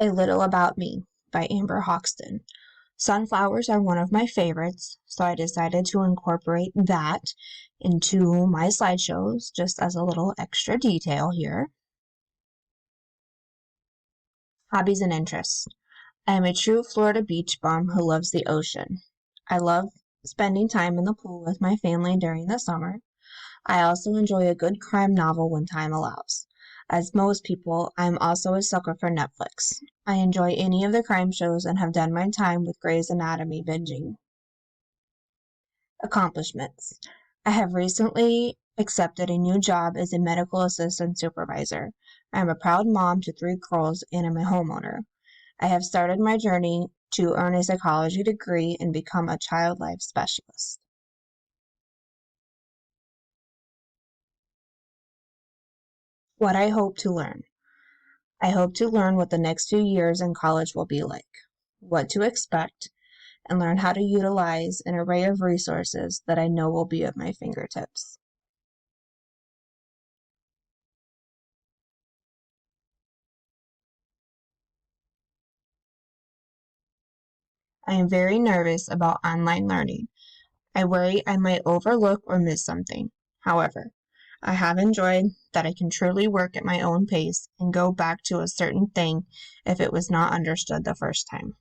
A Little About Me by Amber Hoxton. Sunflowers are one of my favorites, so I decided to incorporate that into my slideshows just as a little extra detail here. Hobbies and interests. I am a true Florida beach bum who loves the ocean. I love spending time in the pool with my family during the summer. I also enjoy a good crime novel when time allows. As most people, I'm also a sucker for Netflix. I enjoy any of the crime shows and have done my time with Grey's Anatomy binging. Accomplishments. I have recently accepted a new job as a medical assistant supervisor. I am a proud mom to 3 girls and am a homeowner. I have started my journey to earn a psychology degree and become a child life specialist. What I hope to learn. I hope to learn what the next few years in college will be like, what to expect, and learn how to utilize an array of resources that I know will be at my fingertips. I am very nervous about online learning. I worry I might overlook or miss something. However, I have enjoyed that I can truly work at my own pace and go back to a certain thing if it was not understood the first time.